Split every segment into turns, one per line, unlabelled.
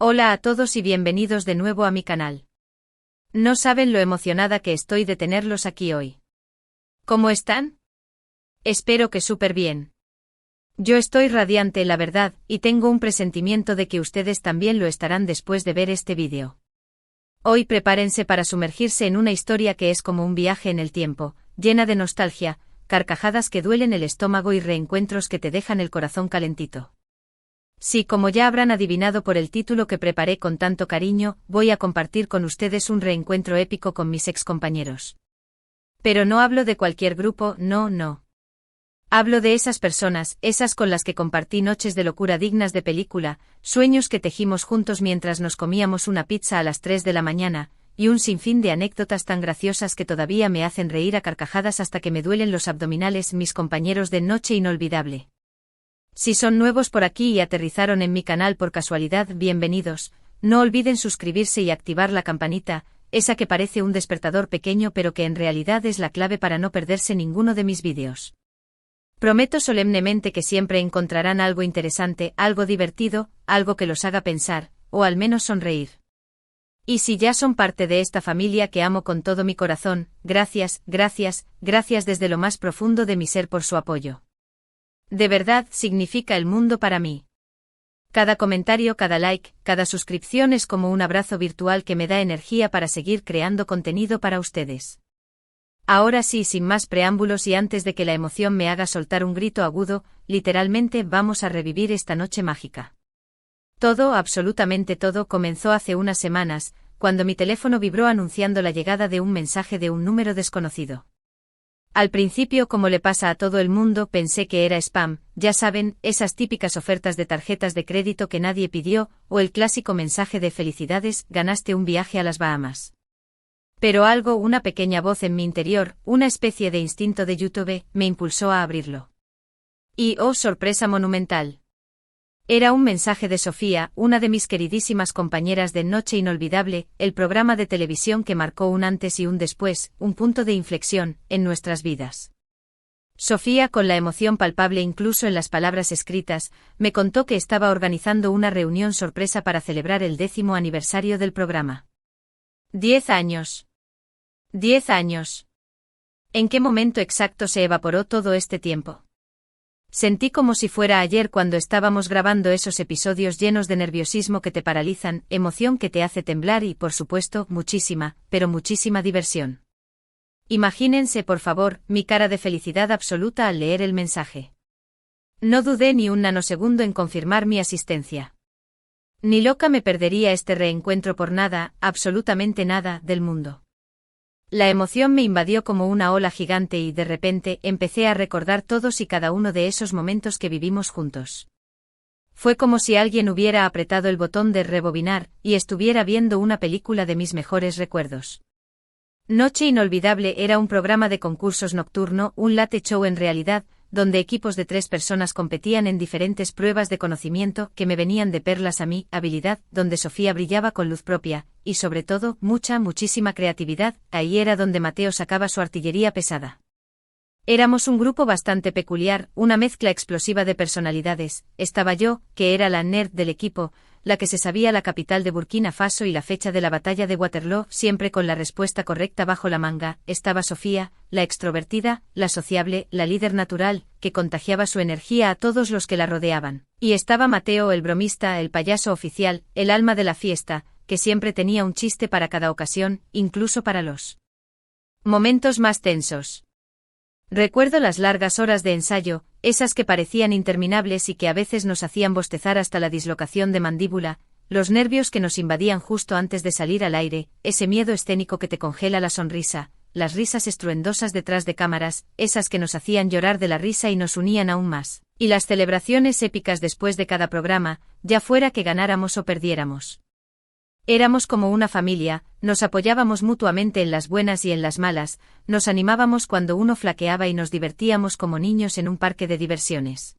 Hola a todos y bienvenidos de nuevo a mi canal. No saben lo emocionada que estoy de tenerlos aquí hoy. ¿Cómo están? Espero que súper bien. Yo estoy radiante, la verdad, y tengo un presentimiento de que ustedes también lo estarán después de ver este vídeo. Hoy prepárense para sumergirse en una historia que es como un viaje en el tiempo, llena de nostalgia, carcajadas que duelen el estómago y reencuentros que te dejan el corazón calentito. Sí, como ya habrán adivinado por el título que preparé con tanto cariño, voy a compartir con ustedes un reencuentro épico con mis excompañeros. Pero no hablo de cualquier grupo, no. Hablo de esas personas, esas con las que compartí noches de locura dignas de película, sueños que tejimos juntos mientras nos comíamos una pizza a las 3 de la mañana, y un sinfín de anécdotas tan graciosas que todavía me hacen reír a carcajadas hasta que me duelen los abdominales, mis compañeros de noche inolvidable. Si son nuevos por aquí y aterrizaron en mi canal por casualidad, bienvenidos, no olviden suscribirse y activar la campanita, esa que parece un despertador pequeño pero que en realidad es la clave para no perderse ninguno de mis vídeos. Prometo solemnemente que siempre encontrarán algo interesante, algo divertido, algo que los haga pensar, o al menos sonreír. Y si ya son parte de esta familia que amo con todo mi corazón, gracias desde lo más profundo de mi ser por su apoyo. De verdad, significa el mundo para mí. Cada comentario, cada like, cada suscripción es como un abrazo virtual que me da energía para seguir creando contenido para ustedes. Ahora sí, sin más preámbulos y antes de que la emoción me haga soltar un grito agudo, literalmente vamos a revivir esta noche mágica. Todo, absolutamente todo, comenzó hace unas semanas, cuando mi teléfono vibró anunciando la llegada de un mensaje de un número desconocido. Al principio, como le pasa a todo el mundo, pensé que era spam, ya saben, esas típicas ofertas de tarjetas de crédito que nadie pidió, o el clásico mensaje de felicidades, ganaste un viaje a las Bahamas. Pero algo, una pequeña voz en mi interior, una especie de instinto de YouTube, me impulsó a abrirlo. Y, oh sorpresa monumental. Era un mensaje de Sofía, una de mis queridísimas compañeras de Noche Inolvidable, el programa de televisión que marcó un antes y un después, un punto de inflexión, en nuestras vidas. Sofía, con la emoción palpable incluso en las palabras escritas, me contó que estaba organizando una reunión sorpresa para celebrar el 10º aniversario del programa. 10 años. 10 años. ¿En qué momento exacto se evaporó todo este tiempo? Sentí como si fuera ayer cuando estábamos grabando esos episodios llenos de nerviosismo que te paralizan, emoción que te hace temblar y, por supuesto, muchísima, pero muchísima diversión. Imagínense, por favor, mi cara de felicidad absoluta al leer el mensaje. No dudé ni un nanosegundo en confirmar mi asistencia. Ni loca me perdería este reencuentro por nada, absolutamente nada, del mundo. La emoción me invadió como una ola gigante y de repente empecé a recordar todos y cada uno de esos momentos que vivimos juntos. Fue como si alguien hubiera apretado el botón de rebobinar y estuviera viendo una película de mis mejores recuerdos. Noche Inolvidable era un programa de concursos nocturno, un late show en realidad, donde equipos de 3 personas competían en diferentes pruebas de conocimiento que me venían de perlas a mí, habilidad, donde Sofía brillaba con luz propia, y sobre todo, muchísima creatividad, ahí era donde Mateo sacaba su artillería pesada. Éramos un grupo bastante peculiar, una mezcla explosiva de personalidades. Estaba yo, que era la nerd del equipo, la que se sabía la capital de Burkina Faso y la fecha de la batalla de Waterloo, siempre con la respuesta correcta bajo la manga. Estaba Sofía, la extrovertida, la sociable, la líder natural, que contagiaba su energía a todos los que la rodeaban. Y estaba Mateo, el bromista, el payaso oficial, el alma de la fiesta, que siempre tenía un chiste para cada ocasión, incluso para los momentos más tensos. Recuerdo las largas horas de ensayo, esas que parecían interminables y que a veces nos hacían bostezar hasta la dislocación de mandíbula, los nervios que nos invadían justo antes de salir al aire, ese miedo escénico que te congela la sonrisa, las risas estruendosas detrás de cámaras, esas que nos hacían llorar de la risa y nos unían aún más, y las celebraciones épicas después de cada programa, ya fuera que ganáramos o perdiéramos. Éramos como una familia, nos apoyábamos mutuamente en las buenas y en las malas, nos animábamos cuando uno flaqueaba y nos divertíamos como niños en un parque de diversiones.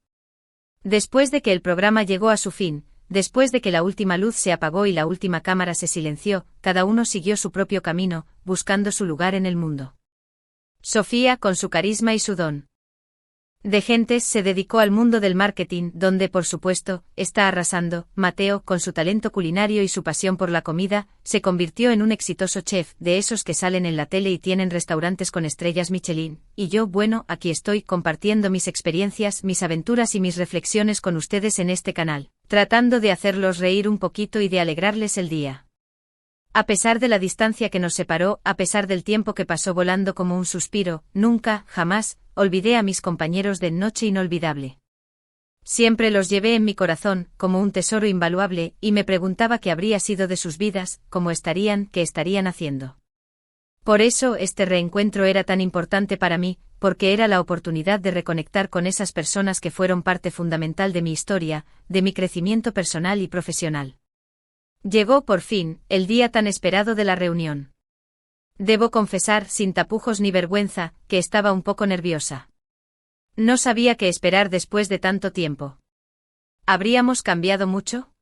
Después de que el programa llegó a su fin, después de que la última luz se apagó y la última cámara se silenció, cada uno siguió su propio camino, buscando su lugar en el mundo. Sofía con su carisma y su don. de gentes se dedicó al mundo del marketing, donde, por supuesto, está arrasando. Mateo, con su talento culinario y su pasión por la comida, se convirtió en un exitoso chef, de esos que salen en la tele y tienen restaurantes con estrellas Michelin. Y yo, bueno, aquí estoy compartiendo mis experiencias, mis aventuras y mis reflexiones con ustedes en este canal, tratando de hacerlos reír un poquito y de alegrarles el día. A pesar de la distancia que nos separó, a pesar del tiempo que pasó volando como un suspiro, nunca, jamás, olvidé a mis compañeros de Noche Inolvidable. Siempre los llevé en mi corazón, como un tesoro invaluable, y me preguntaba qué habría sido de sus vidas, cómo estarían, qué estarían haciendo. Por eso este reencuentro era tan importante para mí, porque era la oportunidad de reconectar con esas personas que fueron parte fundamental de mi historia, de mi crecimiento personal y profesional. Llegó por fin, el día tan esperado de la reunión. Debo confesar, sin tapujos ni vergüenza, que estaba un poco nerviosa. No sabía qué esperar después de tanto tiempo. ¿Habríamos cambiado mucho?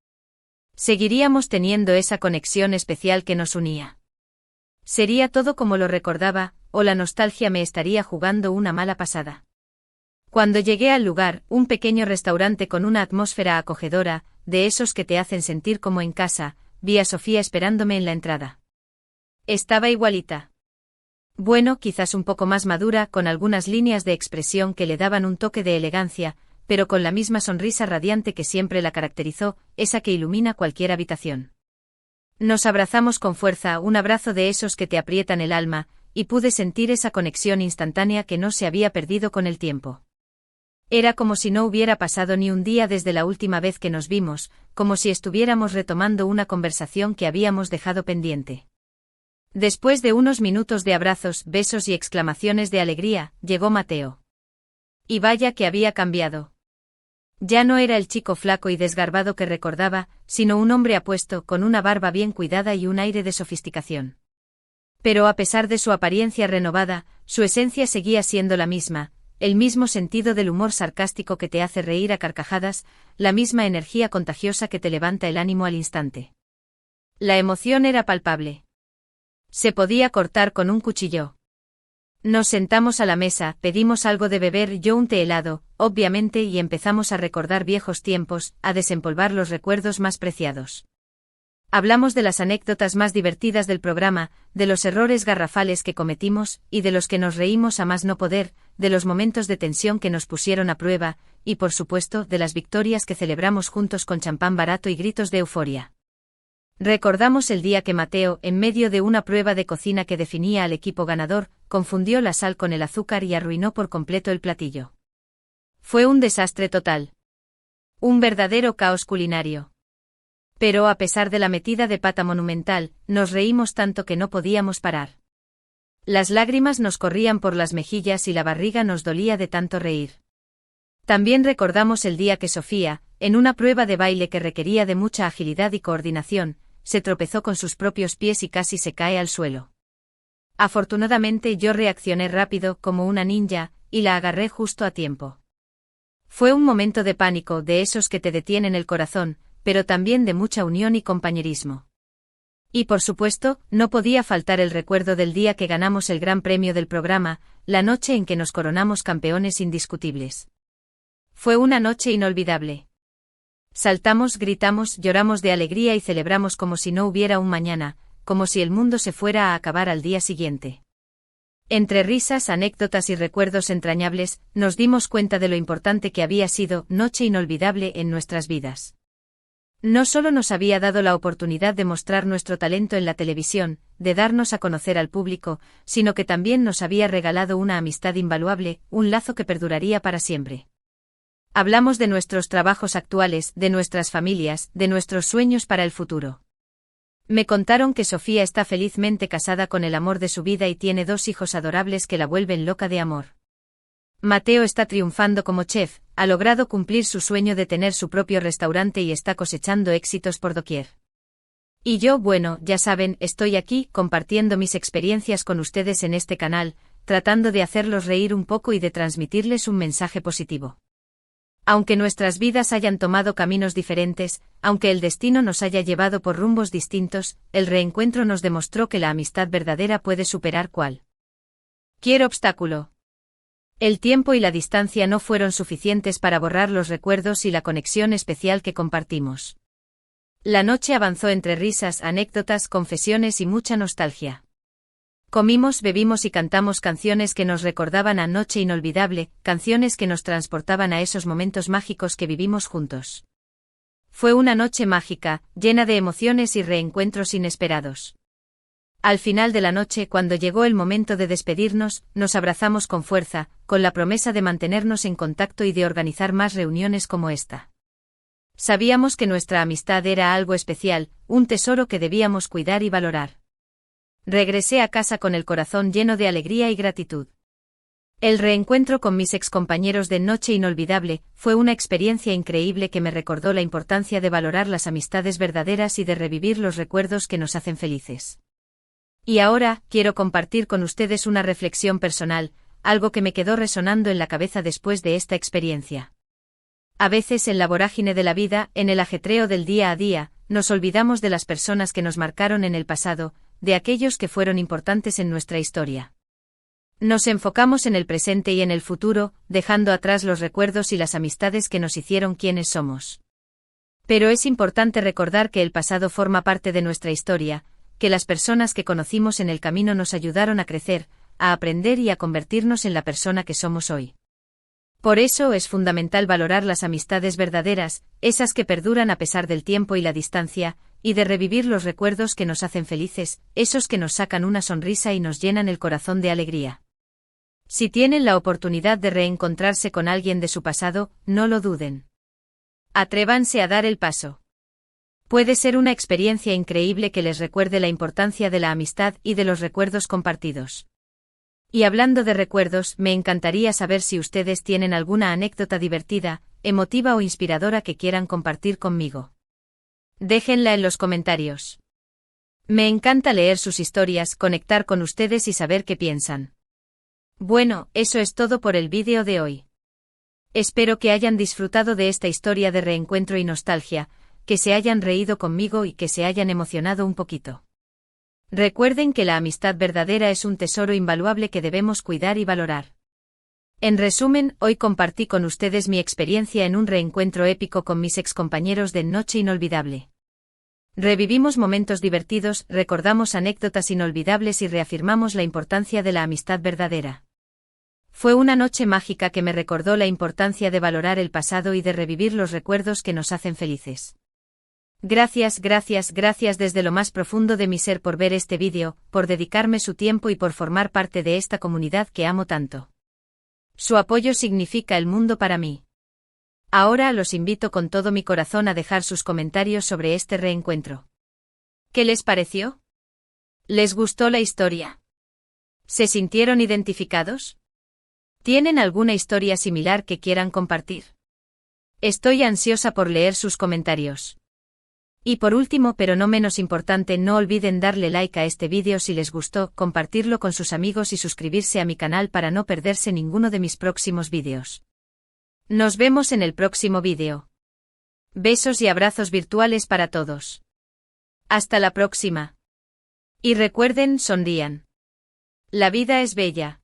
¿Seguiríamos teniendo esa conexión especial que nos unía? ¿Sería todo como lo recordaba, o la nostalgia me estaría jugando una mala pasada? Cuando llegué al lugar, un pequeño restaurante con una atmósfera acogedora, de esos que te hacen sentir como en casa, vi a Sofía esperándome en la entrada. Estaba igualita. Bueno, quizás un poco más madura, con algunas líneas de expresión que le daban un toque de elegancia, pero con la misma sonrisa radiante que siempre la caracterizó, esa que ilumina cualquier habitación. Nos abrazamos con fuerza, un abrazo de esos que te aprietan el alma, y pude sentir esa conexión instantánea que no se había perdido con el tiempo. Era como si no hubiera pasado ni un día desde la última vez que nos vimos, como si estuviéramos retomando una conversación que habíamos dejado pendiente. Después de unos minutos de abrazos, besos y exclamaciones de alegría, llegó Mateo. Y vaya que había cambiado. Ya no era el chico flaco y desgarbado que recordaba, sino un hombre apuesto, con una barba bien cuidada y un aire de sofisticación. Pero a pesar de su apariencia renovada, su esencia seguía siendo la misma, el mismo sentido del humor sarcástico que te hace reír a carcajadas, la misma energía contagiosa que te levanta el ánimo al instante. La emoción era palpable. Se podía cortar con un cuchillo. Nos sentamos a la mesa, pedimos algo de beber, yo un té helado, obviamente, y empezamos a recordar viejos tiempos, a desempolvar los recuerdos más preciados. Hablamos de las anécdotas más divertidas del programa, de los errores garrafales que cometimos, y de los que nos reímos a más no poder, de los momentos de tensión que nos pusieron a prueba, y por supuesto, de las victorias que celebramos juntos con champán barato y gritos de euforia. Recordamos el día que Mateo, en medio de una prueba de cocina que definía al equipo ganador, confundió la sal con el azúcar y arruinó por completo el platillo. Fue un desastre total. Un verdadero caos culinario. Pero a pesar de la metida de pata monumental, nos reímos tanto que no podíamos parar. Las lágrimas nos corrían por las mejillas y la barriga nos dolía de tanto reír. También recordamos el día que Sofía, en una prueba de baile que requería de mucha agilidad y coordinación, se tropezó con sus propios pies y casi se cae al suelo. Afortunadamente yo reaccioné rápido como una ninja, y la agarré justo a tiempo. Fue un momento de pánico, de esos que te detienen el corazón, pero también de mucha unión y compañerismo. Y por supuesto, no podía faltar el recuerdo del día que ganamos el gran premio del programa, la noche en que nos coronamos campeones indiscutibles. Fue una noche inolvidable. Saltamos, gritamos, lloramos de alegría y celebramos como si no hubiera un mañana, como si el mundo se fuera a acabar al día siguiente. Entre risas, anécdotas y recuerdos entrañables, nos dimos cuenta de lo importante que había sido Noche Inolvidable en nuestras vidas. No solo nos había dado la oportunidad de mostrar nuestro talento en la televisión, de darnos a conocer al público, sino que también nos había regalado una amistad invaluable, un lazo que perduraría para siempre. Hablamos de nuestros trabajos actuales, de nuestras familias, de nuestros sueños para el futuro. Me contaron que Sofía está felizmente casada con el amor de su vida y tiene 2 hijos adorables que la vuelven loca de amor. Mateo está triunfando como chef, ha logrado cumplir su sueño de tener su propio restaurante y está cosechando éxitos por doquier. Y yo, bueno, ya saben, estoy aquí compartiendo mis experiencias con ustedes en este canal, tratando de hacerlos reír un poco y de transmitirles un mensaje positivo. Aunque nuestras vidas hayan tomado caminos diferentes, aunque el destino nos haya llevado por rumbos distintos, el reencuentro nos demostró que la amistad verdadera puede superar cualquier obstáculo. El tiempo y la distancia no fueron suficientes para borrar los recuerdos y la conexión especial que compartimos. La noche avanzó entre risas, anécdotas, confesiones y mucha nostalgia. Comimos, bebimos y cantamos canciones que nos recordaban a noche inolvidable, canciones que nos transportaban a esos momentos mágicos que vivimos juntos. Fue una noche mágica, llena de emociones y reencuentros inesperados. Al final de la noche, cuando llegó el momento de despedirnos, nos abrazamos con fuerza, con la promesa de mantenernos en contacto y de organizar más reuniones como esta. Sabíamos que nuestra amistad era algo especial, un tesoro que debíamos cuidar y valorar. Regresé a casa con el corazón lleno de alegría y gratitud. El reencuentro con mis excompañeros de Noche Inolvidable fue una experiencia increíble que me recordó la importancia de valorar las amistades verdaderas y de revivir los recuerdos que nos hacen felices. Y ahora, quiero compartir con ustedes una reflexión personal, algo que me quedó resonando en la cabeza después de esta experiencia. A veces en la vorágine de la vida, en el ajetreo del día a día, nos olvidamos de las personas que nos marcaron en el pasado, de aquellos que fueron importantes en nuestra historia. Nos enfocamos en el presente y en el futuro, dejando atrás los recuerdos y las amistades que nos hicieron quienes somos. Pero es importante recordar que el pasado forma parte de nuestra historia, que las personas que conocimos en el camino nos ayudaron a crecer, a aprender y a convertirnos en la persona que somos hoy. Por eso es fundamental valorar las amistades verdaderas, esas que perduran a pesar del tiempo y la distancia, y de revivir los recuerdos que nos hacen felices, esos que nos sacan una sonrisa y nos llenan el corazón de alegría. Si tienen la oportunidad de reencontrarse con alguien de su pasado, no lo duden. Atrévanse a dar el paso. Puede ser una experiencia increíble que les recuerde la importancia de la amistad y de los recuerdos compartidos. Y hablando de recuerdos, me encantaría saber si ustedes tienen alguna anécdota divertida, emotiva o inspiradora que quieran compartir conmigo. Déjenla en los comentarios. Me encanta leer sus historias, conectar con ustedes y saber qué piensan. Bueno, eso es todo por el vídeo de hoy. Espero que hayan disfrutado de esta historia de reencuentro y nostalgia, que se hayan reído conmigo y que se hayan emocionado un poquito. Recuerden que la amistad verdadera es un tesoro invaluable que debemos cuidar y valorar. En resumen, hoy compartí con ustedes mi experiencia en un reencuentro épico con mis excompañeros de Noche Inolvidable. Revivimos momentos divertidos, recordamos anécdotas inolvidables y reafirmamos la importancia de la amistad verdadera. Fue una noche mágica que me recordó la importancia de valorar el pasado y de revivir los recuerdos que nos hacen felices. Gracias desde lo más profundo de mi ser por ver este vídeo, por dedicarme su tiempo y por formar parte de esta comunidad que amo tanto. Su apoyo significa el mundo para mí. Ahora los invito con todo mi corazón a dejar sus comentarios sobre este reencuentro. ¿Qué les pareció? ¿Les gustó la historia? ¿Se sintieron identificados? ¿Tienen alguna historia similar que quieran compartir? Estoy ansiosa por leer sus comentarios. Y por último, pero no menos importante, no olviden darle like a este vídeo si les gustó, compartirlo con sus amigos y suscribirse a mi canal para no perderse ninguno de mis próximos vídeos. Nos vemos en el próximo vídeo. Besos y abrazos virtuales para todos. Hasta la próxima. Y recuerden, sonrían. La vida es bella.